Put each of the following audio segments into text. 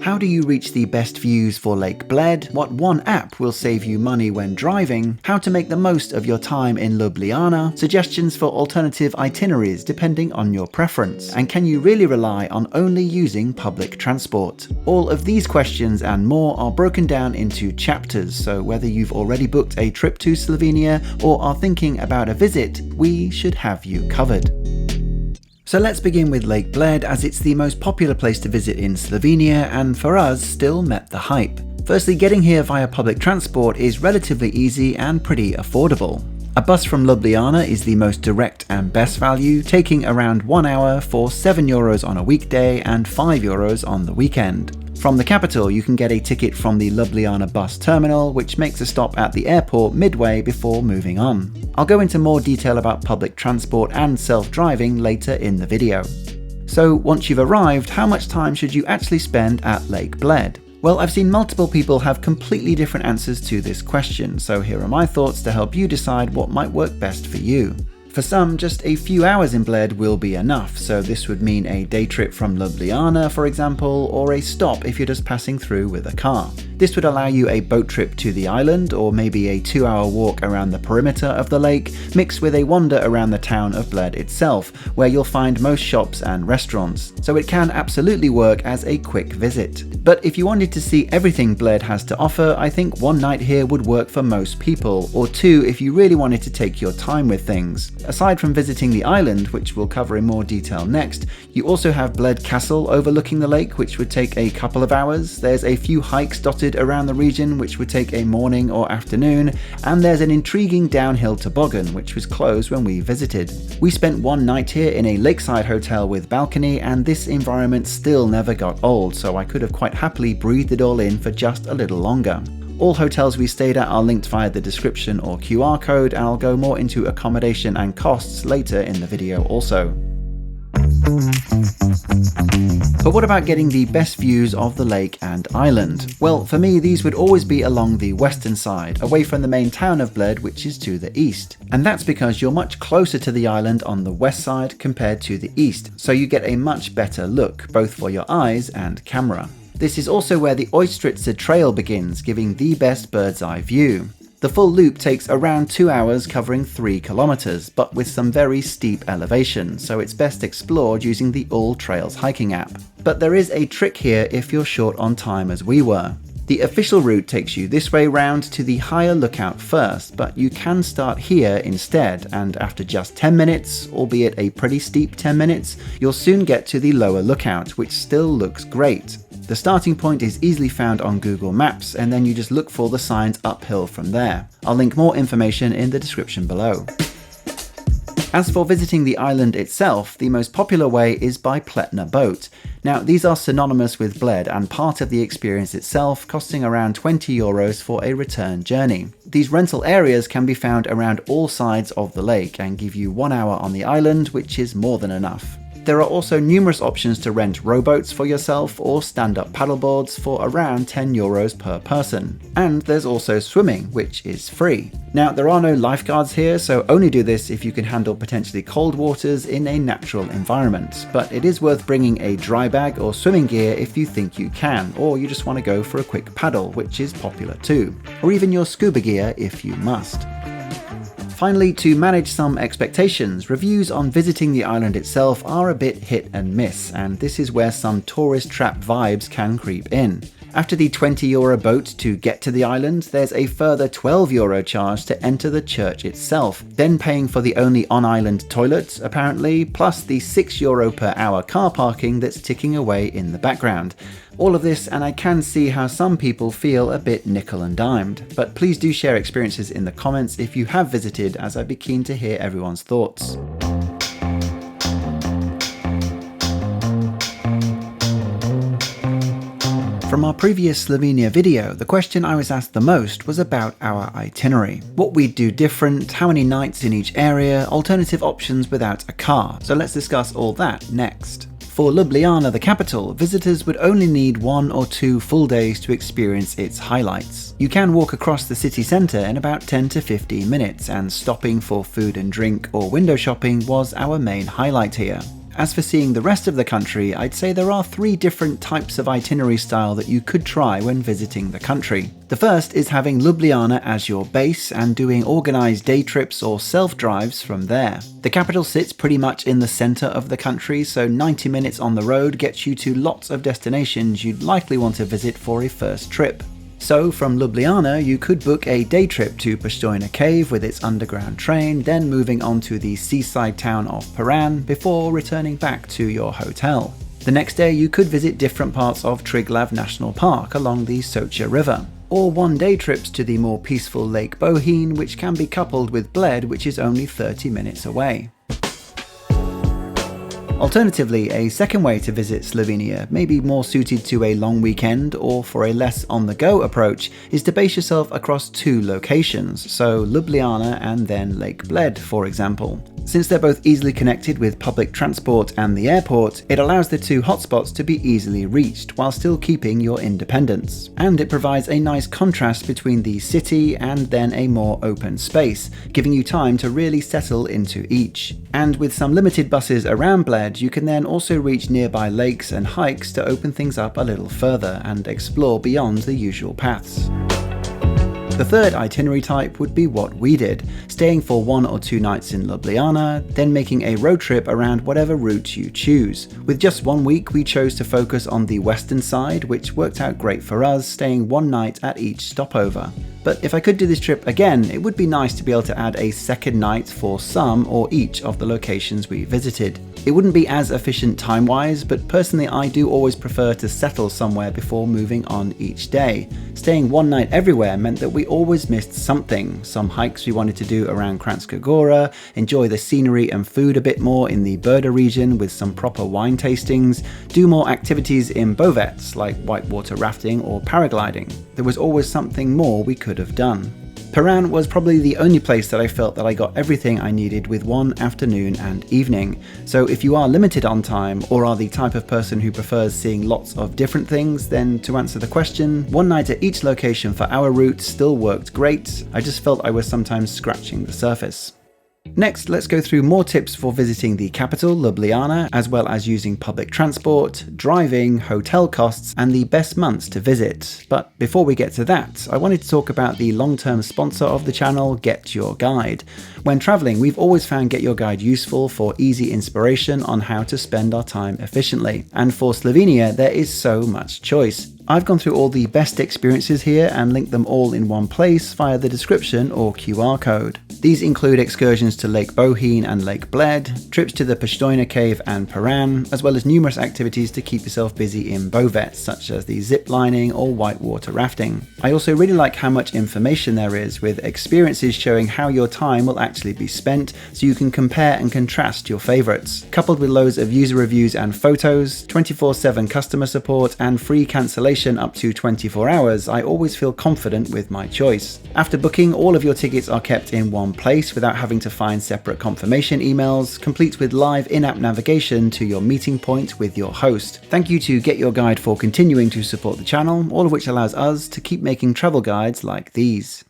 How do you reach the best views for Lake Bled? What one app will save you money when driving? How to make the most of your time in Ljubljana? Suggestions for alternative itineraries depending on your preference. And can you really rely on only using public transport? All of these questions and more are broken down into chapters, so whether you've already booked a trip to Slovenia or are thinking about a visit, we should have you covered. So let's begin with Lake Bled, as it's the most popular place to visit in Slovenia and for us still met the hype. Firstly, getting here via public transport is relatively easy and pretty affordable. A bus from Ljubljana is the most direct and best value, taking around 1 hour for €7 on a weekday and €5 on the weekend. From the capital, you can get a ticket from the Ljubljana bus terminal, which makes a stop at the airport midway before moving on. I'll go into more detail about public transport and self-driving later in the video. So once you've arrived, how much time should you actually spend at Lake Bled? Well, I've seen multiple people have completely different answers to this question, so here are my thoughts to help you decide what might work best for you. For some, just a few hours in Bled will be enough, so this would mean a day trip from Ljubljana, for example, or a stop if you're just passing through with a car. This would allow you a boat trip to the island, or maybe a 2-hour walk around the perimeter of the lake, mixed with a wander around the town of Bled itself, where you'll find most shops and restaurants, so it can absolutely work as a quick visit. But if you wanted to see everything Bled has to offer, I think one night here would work for most people, or two if you really wanted to take your time with things. Aside from visiting the island, which we'll cover in more detail next, you also have Bled Castle overlooking the lake, which would take a couple of hours. There's a few hikes dotted around the region, which would take a morning or afternoon, and there's an intriguing downhill toboggan, which was closed when we visited. We spent one night here in a lakeside hotel with balcony, and this environment still never got old, so I could have quite happily breathed it all in for just a little longer. All hotels we stayed at are linked via the description or QR code, and I'll go more into accommodation and costs later in the video also. But what about getting the best views of the lake and island? Well, for me, these would always be along the western side, away from the main town of Bled, which is to the east. And that's because you're much closer to the island on the west side compared to the east, so you get a much better look, both for your eyes and camera. This is also where the Ojstrica Trail begins, giving the best bird's eye view. The full loop takes around 2 hours, covering 3 kilometers, but with some very steep elevation, so it's best explored using the All Trails hiking app. But there is a trick here if you're short on time as we were. The official route takes you this way round to the higher lookout first, but you can start here instead, and after just 10 minutes, albeit a pretty steep 10 minutes, you'll soon get to the lower lookout, which still looks great. The starting point is easily found on Google Maps, and then you just look for the signs uphill from there. I'll link more information in the description below. As for visiting the island itself, the most popular way is by Pletna boat. Now, these are synonymous with Bled and part of the experience itself, costing around €20 for a return journey. These rental areas can be found around all sides of the lake and give you 1 hour on the island, which is more than enough. There are also numerous options to rent rowboats for yourself or stand-up paddleboards for around €10 per person. And there's also swimming, which is free. Now, there are no lifeguards here, so only do this if you can handle potentially cold waters in a natural environment. But it is worth bringing a dry bag or swimming gear if you think you can, or you just want to go for a quick paddle, which is popular too. Or even your scuba gear if you must. Finally, to manage some expectations, reviews on visiting the island itself are a bit hit and miss, and this is where some tourist trap vibes can creep in. After the €20 boat to get to the island, there's a further €12 charge to enter the church itself, then paying for the only on-island toilet, apparently, plus the €6 per hour car parking that's ticking away in the background. All of this, and I can see how some people feel a bit nickel and dimed, but please do share experiences in the comments if you have visited, as I'd be keen to hear everyone's thoughts. From our previous Slovenia video, the question I was asked the most was about our itinerary. What we'd do different, how many nights in each area, alternative options without a car. So let's discuss all that next. For Ljubljana, the capital, visitors would only need 1 or 2 full days to experience its highlights. You can walk across the city centre in about 10 to 15 minutes, and stopping for food and drink or window shopping was our main highlight here. As for seeing the rest of the country, I'd say there are 3 different types of itinerary style that you could try when visiting the country. The first is having Ljubljana as your base and doing organised day trips or self-drives from there. The capital sits pretty much in the centre of the country, so 90 minutes on the road gets you to lots of destinations you'd likely want to visit for a first trip. So from Ljubljana, you could book a day trip to Postojna Cave with its underground train, then moving on to the seaside town of Piran before returning back to your hotel. The next day you could visit different parts of Triglav National Park along the Socha River, or one-day trips to the more peaceful Lake Bohinj, which can be coupled with Bled, which is only 30 minutes away. Alternatively, a second way to visit Slovenia, maybe more suited to a long weekend or for a less on-the-go approach, is to base yourself across 2 locations, so Ljubljana and then Lake Bled, for example. Since they're both easily connected with public transport and the airport, it allows the 2 hotspots to be easily reached while still keeping your independence. And it provides a nice contrast between the city and then a more open space, giving you time to really settle into each. And with some limited buses around Bled, you can then also reach nearby lakes and hikes to open things up a little further and explore beyond the usual paths. The third itinerary type would be what we did, staying for 1 or 2 nights in Ljubljana, then making a road trip around whatever route you choose. With just 1 week, we chose to focus on the western side, which worked out great for us, staying 1 night at each stopover. But if I could do this trip again, it would be nice to be able to add a second night for some or each of the locations we visited. It wouldn't be as efficient time-wise, but personally I do always prefer to settle somewhere before moving on each day. Staying 1 night everywhere meant that we always missed something. Some hikes we wanted to do around Kranjska Gora, enjoy the scenery and food a bit more in the Brda region with some proper wine tastings, do more activities in Bovec like whitewater rafting or paragliding. There was always something more we could have done. Piran was probably the only place that I felt that I got everything I needed with 1 afternoon and evening. So if you are limited on time or are the type of person who prefers seeing lots of different things, then to answer the question, 1 night at each location for our route still worked great. I just felt I was sometimes scratching the surface. Next, let's go through more tips for visiting the capital, Ljubljana, as well as using public transport, driving, hotel costs, and the best months to visit. But before we get to that, I wanted to talk about the long-term sponsor of the channel, Get Your Guide. When traveling, we've always found Get Your Guide useful for easy inspiration on how to spend our time efficiently. And for Slovenia, there is so much choice. I've gone through all the best experiences here and linked them all in one place via the description or QR code. These include excursions to Lake Bohinj and Lake Bled, trips to the Postojna Cave and Piran, as well as numerous activities to keep yourself busy in Bovec, such as the zip lining or whitewater rafting. I also really like how much information there is, with experiences showing how your time will actually be spent, so you can compare and contrast your favourites. Coupled with loads of user reviews and photos, 24/7 customer support, and free cancellation up to 24 hours, I always feel confident with my choice. After booking, all of your tickets are kept in one place without having to find separate confirmation emails, complete with live in-app navigation to your meeting point with your host. Thank you to Get Your Guide for continuing to support the channel, all of which allows us to keep making travel guides like these.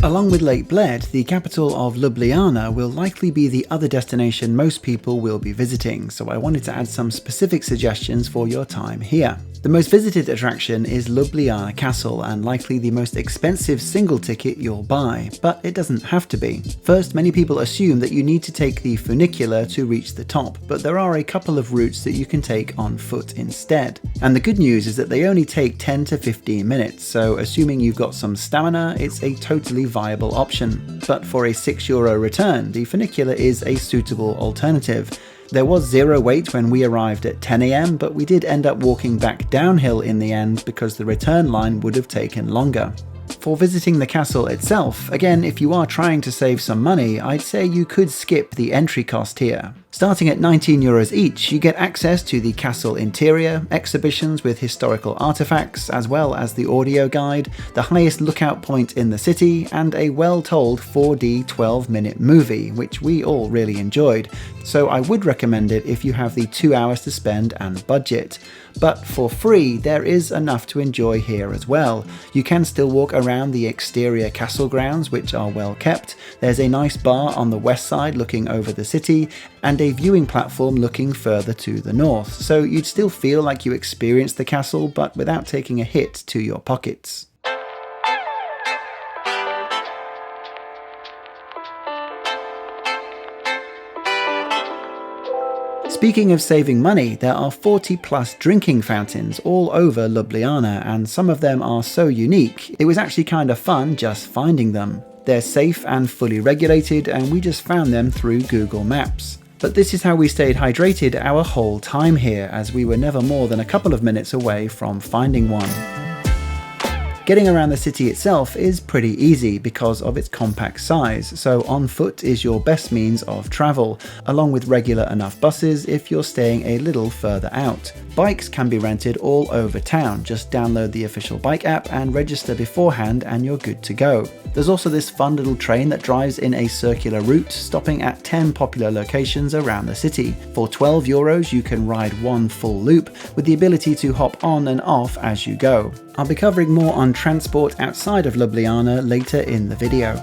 Along with Lake Bled, the capital of Ljubljana will likely be the other destination most people will be visiting, so I wanted to add some specific suggestions for your time here. The most visited attraction is Ljubljana Castle, and likely the most expensive single ticket you'll buy, but it doesn't have to be. First, many people assume that you need to take the funicular to reach the top, but there are a couple of routes that you can take on foot instead. And the good news is that they only take 10 to 15 minutes, so assuming you've got some stamina, it's a totally viable option. But for a €6 return, the funicular is a suitable alternative. There was zero wait when we arrived at 10 AM, but we did end up walking back downhill in the end because the return line would have taken longer. For visiting the castle itself, again, if you are trying to save some money, I'd say you could skip the entry cost here. Starting at €19 each, you get access to the castle interior, exhibitions with historical artifacts, as well as the audio guide, the highest lookout point in the city, and a well-told 4D 12-minute movie, which we all really enjoyed. So I would recommend it if you have the 2 hours to spend and budget. But for free, there is enough to enjoy here as well. You can still walk around the exterior castle grounds, which are well kept. There's a nice bar on the west side looking over the city, and a viewing platform looking further to the north. So you'd still feel like you experienced the castle, but without taking a hit to your pockets. Speaking of saving money, there are 40 plus drinking fountains all over Ljubljana, and some of them are so unique, it was actually kind of fun just finding them. They're safe and fully regulated, and we just found them through Google Maps. But this is how we stayed hydrated our whole time here, as we were never more than a couple of minutes away from finding one. Getting around the city itself is pretty easy because of its compact size, so on foot is your best means of travel, along with regular enough buses if you're staying a little further out. Bikes can be rented all over town, just download the official bike app and register beforehand and you're good to go. There's also this fun little train that drives in a circular route, stopping at 10 popular locations around the city. For €12 you can ride one full loop, with the ability to hop on and off as you go. I'll be covering more on transport outside of Ljubljana later in the video.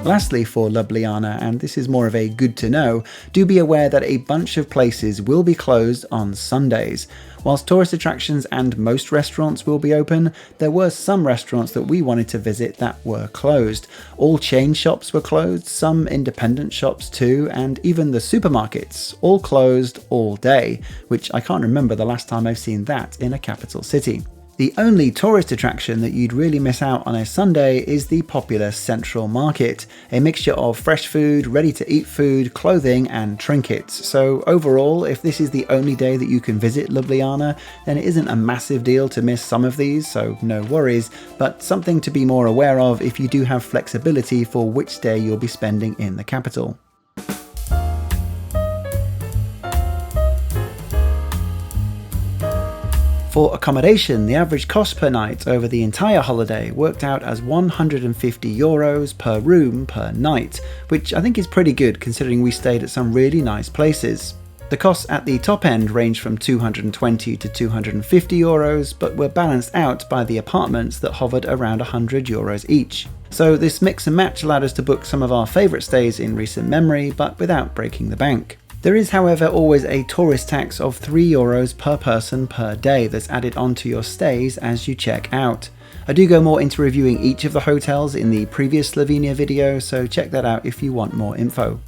Lastly for Ljubljana, and this is more of a good to know, do be aware that a bunch of places will be closed on Sundays. Whilst tourist attractions and most restaurants will be open, there were some restaurants that we wanted to visit that were closed. All chain shops were closed, some independent shops too, and even the supermarkets, all closed all day, which I can't remember the last time I've seen that in a capital city. The only tourist attraction that you'd really miss out on a Sunday is the popular Central Market, a mixture of fresh food, ready-to-eat food, clothing and trinkets. So overall, if this is the only day that you can visit Ljubljana, then it isn't a massive deal to miss some of these, so no worries, but something to be more aware of if you do have flexibility for which day you'll be spending in the capital. For accommodation, the average cost per night over the entire holiday worked out as €150 per room per night, which I think is pretty good considering we stayed at some really nice places. The costs at the top end range from €220 to €250, but were balanced out by the apartments that hovered around €100 each. So this mix and match allowed us to book some of our favourite stays in recent memory, but without breaking the bank. There is, however, always a tourist tax of €3 per person per day that's added onto your stays as you check out. I do go more into reviewing each of the hotels in the previous Slovenia video, so check that out if you want more info.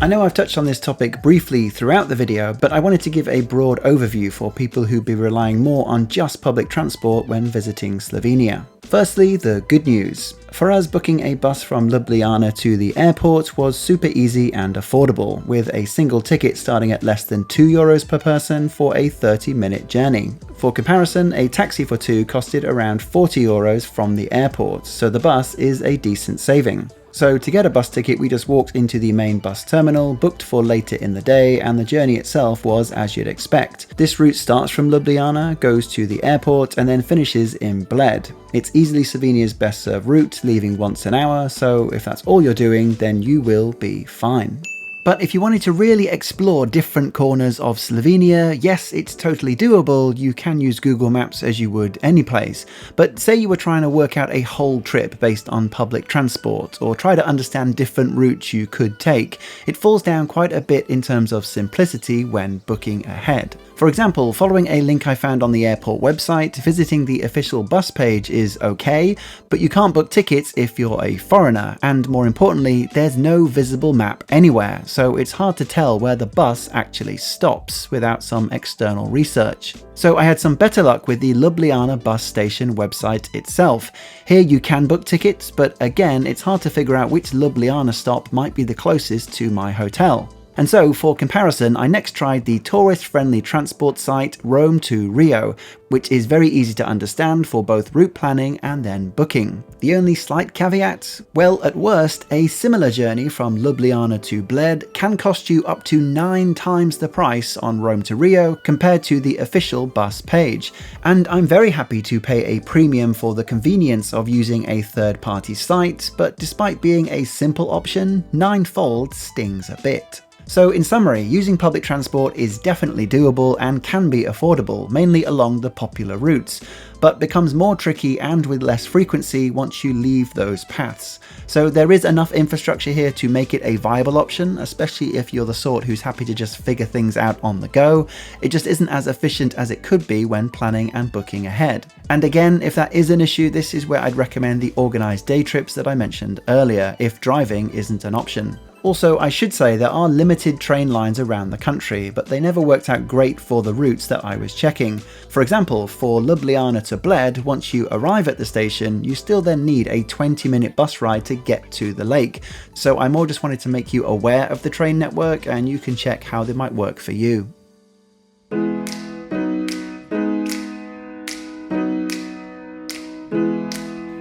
I know I've touched on this topic briefly throughout the video, but I wanted to give a broad overview for people who'd be relying more on just public transport when visiting Slovenia. Firstly, the good news. For us, booking a bus from Ljubljana to the airport was super easy and affordable, with a single ticket starting at less than €2 per person for a 30-minute journey. For comparison, a taxi for two costed around €40 from the airport, so the bus is a decent saving. So to get a bus ticket, we just walked into the main bus terminal, booked for later in the day, and the journey itself was as you'd expect. This route starts from Ljubljana, goes to the airport, and then finishes in Bled. It's easily Slovenia's best served route, leaving once an hour, so if that's all you're doing, then you will be fine. But if you wanted to really explore different corners of Slovenia, yes, it's totally doable. You can use Google Maps as you would any place. But say you were trying to work out a whole trip based on public transport, or try to understand different routes you could take, it falls down quite a bit in terms of simplicity when booking ahead. For example, following a link I found on the airport website, visiting the official bus page is okay, but you can't book tickets if you're a foreigner, and more importantly, there's no visible map anywhere, so it's hard to tell where the bus actually stops without some external research. So I had some better luck with the Ljubljana bus station website itself. Here you can book tickets, but again, it's hard to figure out which Ljubljana stop might be the closest to my hotel. And so, for comparison, I next tried the tourist-friendly transport site Rome to Rio, which is very easy to understand for both route planning and then booking. The only slight caveat? Well, at worst, a similar journey from Ljubljana to Bled can cost you up to 9 times the price on Rome to Rio compared to the official bus page. And I'm very happy to pay a premium for the convenience of using a third-party site, but despite being a simple option, ninefold stings a bit. So in summary, using public transport is definitely doable and can be affordable, mainly along the popular routes, but becomes more tricky and with less frequency once you leave those paths. So there is enough infrastructure here to make it a viable option, especially if you're the sort who's happy to just figure things out on the go. It just isn't as efficient as it could be when planning and booking ahead. And again, if that is an issue, this is where I'd recommend the organised day trips that I mentioned earlier, if driving isn't an option. Also, I should say there are limited train lines around the country, but they never worked out great for the routes that I was checking. For example, for Ljubljana to Bled, once you arrive at the station, you still then need a 20-minute bus ride to get to the lake. So I more just wanted to make you aware of the train network, and you can check how they might work for you.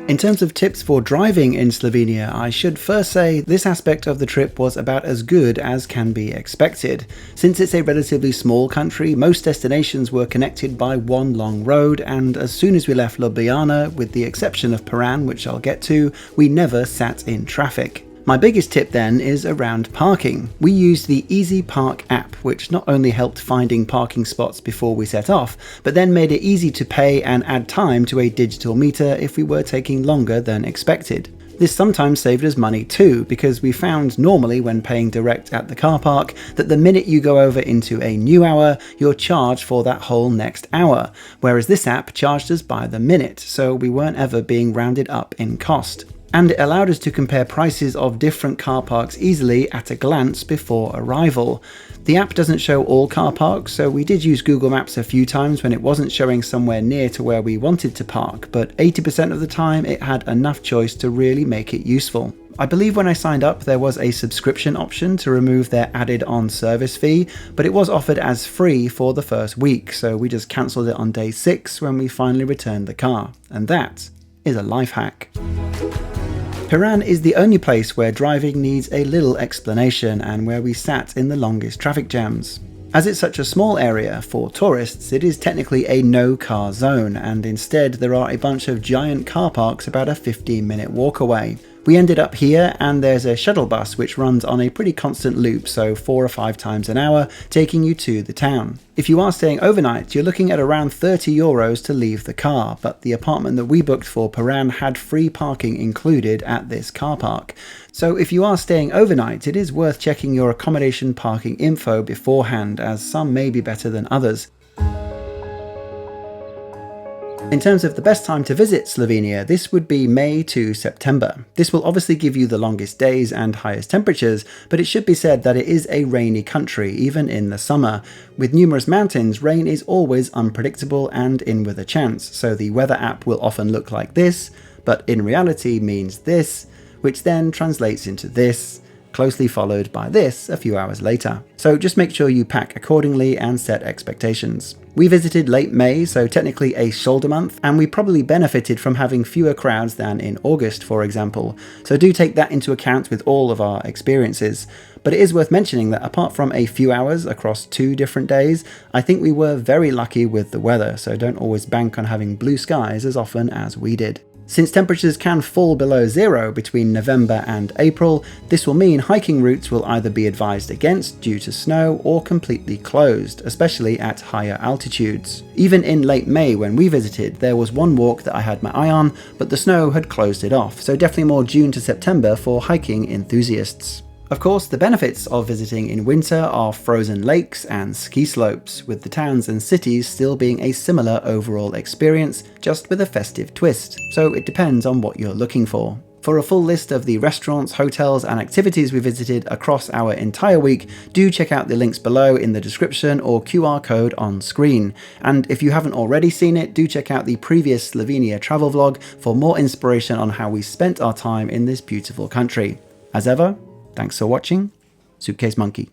In terms of tips for driving in Slovenia, I should first say this aspect of the trip was about as good as can be expected. Since it's a relatively small country, most destinations were connected by one long road, and as soon as we left Ljubljana, with the exception of Piran, which I'll get to, we never sat in traffic. My biggest tip then is around parking. We used the Easy Park app, which not only helped finding parking spots before we set off, but then made it easy to pay and add time to a digital meter if we were taking longer than expected. This sometimes saved us money too, because we found normally when paying direct at the car park that the minute you go over into a new hour, you're charged for that whole next hour, whereas this app charged us by the minute, so we weren't ever being rounded up in cost. And it allowed us to compare prices of different car parks easily at a glance before arrival. The app doesn't show all car parks, so we did use Google Maps a few times when it wasn't showing somewhere near to where we wanted to park, but 80% of the time it had enough choice to really make it useful. I believe when I signed up there was a subscription option to remove their added on service fee, but it was offered as free for the first week, so we just cancelled it on day 6 when we finally returned the car. And that is a life hack. Piran is the only place where driving needs a little explanation and where we sat in the longest traffic jams. As it's such a small area for tourists, it is technically a no-car zone, and instead there are a bunch of giant car parks about a 15-minute walk away. We ended up here, and there's a shuttle bus which runs on a pretty constant loop, so 4 or 5 times an hour, taking you to the town. If you are staying overnight, you're looking at around €30 to leave the car, but the apartment that we booked for Piran had free parking included at this car park. So if you are staying overnight, it is worth checking your accommodation parking info beforehand, as some may be better than others. In terms of the best time to visit Slovenia, this would be May to September. This will obviously give you the longest days and highest temperatures, but it should be said that it is a rainy country, even in the summer. With numerous mountains, rain is always unpredictable and in with a chance, so the weather app will often look like this, but in reality means this, which then translates into this, closely followed by this a few hours later. So just make sure you pack accordingly and set expectations. We visited late May, so technically a shoulder month, and we probably benefited from having fewer crowds than in August, for example. So do take that into account with all of our experiences. But it is worth mentioning that apart from a few hours across 2 different days, I think we were very lucky with the weather, so don't always bank on having blue skies as often as we did. Since temperatures can fall below 0 between November and April, this will mean hiking routes will either be advised against due to snow or completely closed, especially at higher altitudes. Even in late May when we visited, there was one walk that I had my eye on, but the snow had closed it off, so definitely more June to September for hiking enthusiasts. Of course, the benefits of visiting in winter are frozen lakes and ski slopes, with the towns and cities still being a similar overall experience, just with a festive twist, so it depends on what you're looking for. For a full list of the restaurants, hotels and activities we visited across our entire week, do check out the links below in the description or QR code on screen. And if you haven't already seen it, do check out the previous Slovenia travel vlog for more inspiration on how we spent our time in this beautiful country. As ever, thanks for watching. Suitcase Monkey.